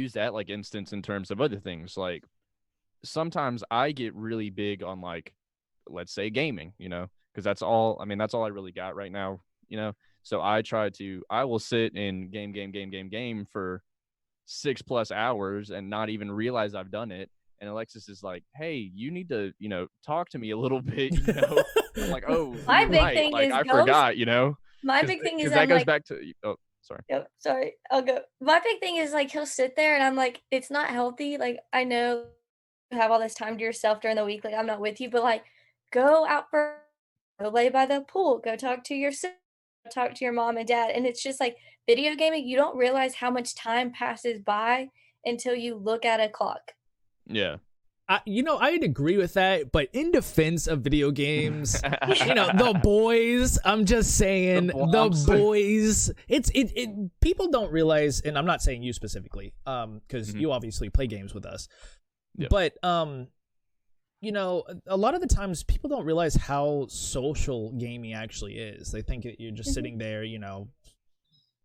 use that like instance in terms of other things. Like sometimes I get really big on like, let's say gaming, because that's all I really got right now. So I will sit and game for 6+ hours and not even realize I've done it. And Alexis is like, hey, you need to, talk to me a little bit. I'm like, oh, My you're big right. thing Like is I ghost. forgot. My Because big thing is that I'm goes like, back to, oh, sorry. yep, sorry, I'll go. My big thing is like he'll sit there and I'm like, it's not healthy. Like I know you have all this time to yourself during the week. Like I'm not with you, but like go out for go lay by the pool, go talk to your sister, talk to your mom and dad. And it's just like video gaming, you don't realize how much time passes by until you look at a clock. Yeah. I'd agree with that, but in defense of video games, the boys, I'm just saying, the boys, people don't realize, and I'm not saying you specifically, because you obviously play games with us, but, a lot of the times people don't realize how social gaming actually is. They think you're just sitting there,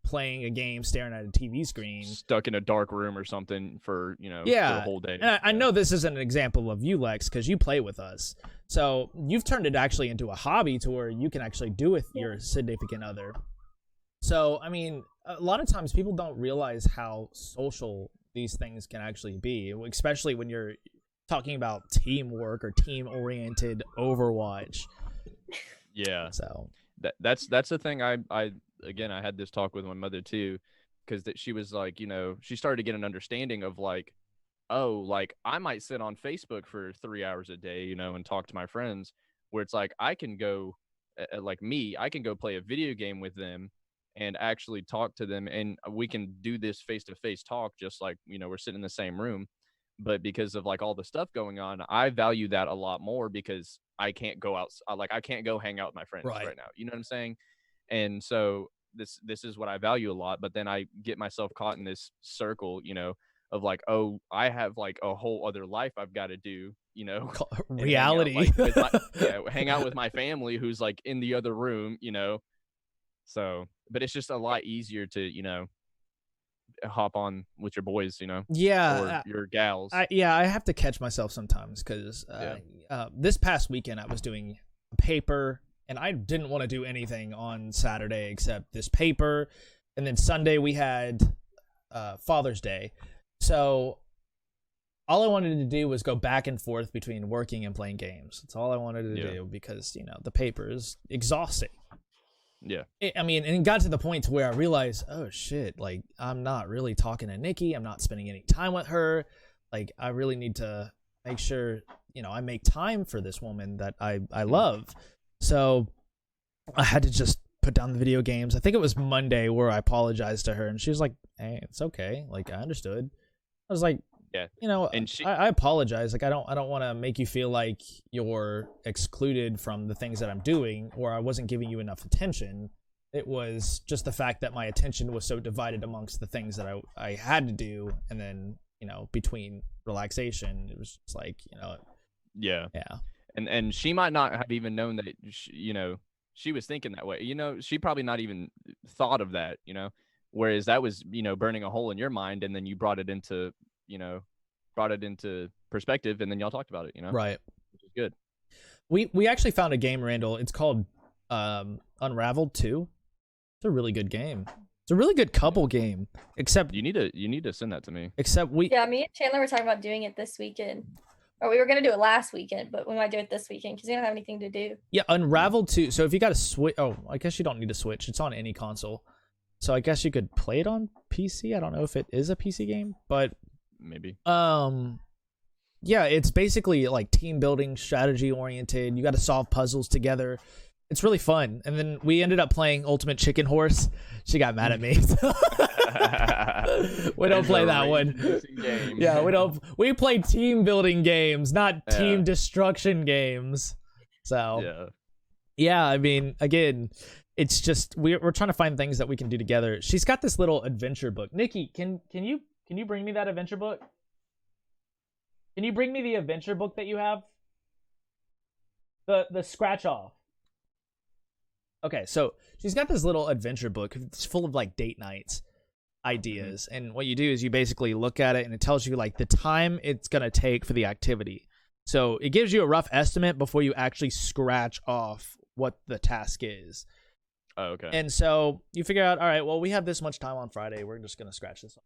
playing a game, staring at a TV screen, stuck in a dark room or something for for the whole day. And I know this isn't an example of you, Lex, because you play with us, so you've turned it actually into a hobby to where you can actually do with your significant other. So I mean, a lot of times people don't realize how social these things can actually be, especially when you're talking about teamwork or team-oriented Overwatch. Yeah. So that's the thing. I again, I had this talk with my mother too, because that she was like, she started to get an understanding of like, oh, like I might sit on Facebook for 3 hours a day, and talk to my friends, where it's like I can go, like me, I can go play a video game with them and actually talk to them, and we can do this face-to-face talk just like we're sitting in the same room. But because of like all the stuff going on, I value that a lot more because I can't go out, like I can't go hang out with my friends right now. You know what I'm saying? And so this is what I value a lot. But then I get myself caught in this circle, of like, oh, I have like a whole other life I've got to do, reality. Hang out with my family who's like in the other room, So, but it's just a lot easier to, hop on with your boys, or your gals. I have to catch myself sometimes because this past weekend I was doing a paper and I didn't want to do anything on Saturday except this paper, and then Sunday we had Father's Day, so all I wanted to do was go back and forth between working and playing games. That's all I wanted to do because the paper is exhausting. Yeah. I mean, and it got to the point to where I realized, oh shit, like I'm not really talking to Nikki. I'm not spending any time with her. Like I really need to make sure, I make time for this woman that I love. So I had to just put down the video games. I think it was Monday where I apologized to her and she was like, hey, it's okay. Like I understood. I was like, yeah, and I apologize. Like I don't want to make you feel like you're excluded from the things that I'm doing or I wasn't giving you enough attention. It was just the fact that my attention was so divided amongst the things that I had to do, and then between relaxation, it was just like yeah. And she might not have even known that she was thinking that way. She probably not even thought of that. Whereas that was burning a hole in your mind, and then you brought it into perspective, and then y'all talked about it, right, which is good. We actually found a game, Randall. It's called Unraveled 2. It's a really good game. It's a really good couple game. Except you need to send that to me. Except me and Chandler were talking about doing it this weekend, or we were gonna do it last weekend, but we might do it this weekend because we don't have anything to do. Yeah, Unraveled 2. So if you got a Switch, I guess you don't need a Switch. It's on any console. So I guess you could play it on PC. I don't know if it is a PC game, but maybe. Yeah, it's basically like team building, strategy oriented. You got to solve puzzles together. It's really fun. And then we ended up playing Ultimate Chicken Horse. She got mad at me. We don't play that one. Yeah, we don't. We play team building games, not team destruction games. So yeah, I mean, again, it's just we're trying to find things that we can do together. She's got this little adventure book. Nikki, can you bring me that adventure book? Can you bring me the adventure book that you have? The scratch off. Okay, so she's got this little adventure book. It's full of like date nights. ideas. And what you do is you basically look at it and it tells you like the time it's going to take for the activity. So it gives you a rough estimate before you actually scratch off what the task is. Oh, okay. And so you figure out, all right, well, we have this much time on Friday. We're just going to scratch this off.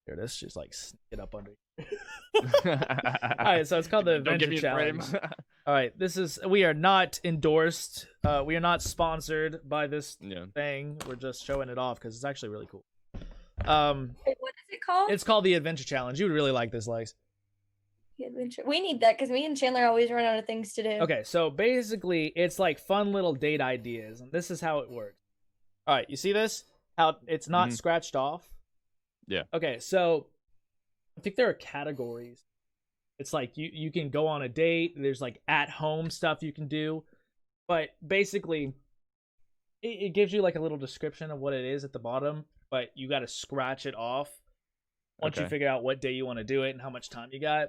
Here it is. Just like sneak it up under. All right, so it's called the Adventure Challenge. All right, we are not endorsed. We are not sponsored by this thing. We're just showing it off because it's actually really cool. Wait, what is it called? It's called the Adventure Challenge. You would really like this, Lex. The adventure. We need that because me and Chandler always run out of things to do. Okay, so basically, it's like fun little date ideas, and this is how it works. All right, you see this? How it's not scratched off? Yeah. Okay, so I think there are categories. It's like you can go on a date. There's like at-home stuff you can do. But basically, it gives you like a little description of what it is at the bottom, but you got to scratch it off once you figure out what day you want to do it and how much time you got.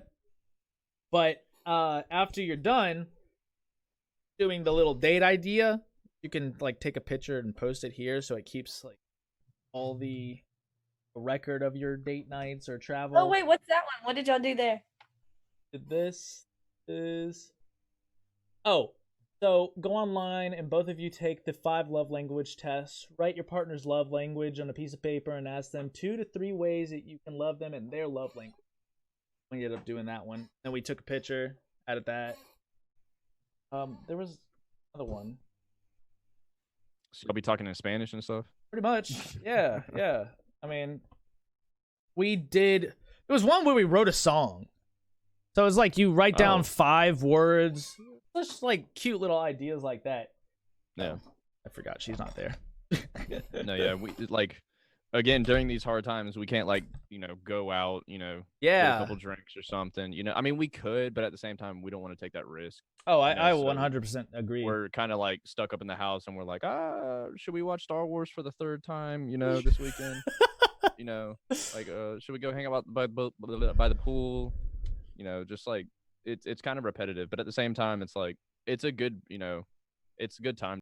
But after you're done doing the little date idea, you can like take a picture and post it here so it keeps like all the record of your date nights or travel. Oh wait, what's that one? What did y'all do there? This is so go online and both of you take the 5 love language tests. Write your partner's love language on a piece of paper and ask them 2 to 3 ways that you can love them in their love language. We ended up doing that one. Then we took a picture, added that. There was another one. So you'll be talking in Spanish and stuff? Pretty much. Yeah. I mean, there was one where we wrote a song. So it's like you write down 5 words. Just like cute little ideas like that. Yeah. I forgot she's not there. No, yeah. We like, again, during these hard times, we can't like, go out, get a couple drinks or something. I mean, we could, but at the same time, we don't want to take that risk. Oh, I 100% agree. We're kind of like stuck up in the house and we're like, should we watch Star Wars for the 3rd time, this weekend? Like, should we go hang out by the pool? Just like it's kind of repetitive, but at the same time, it's like it's a good, it's a good time.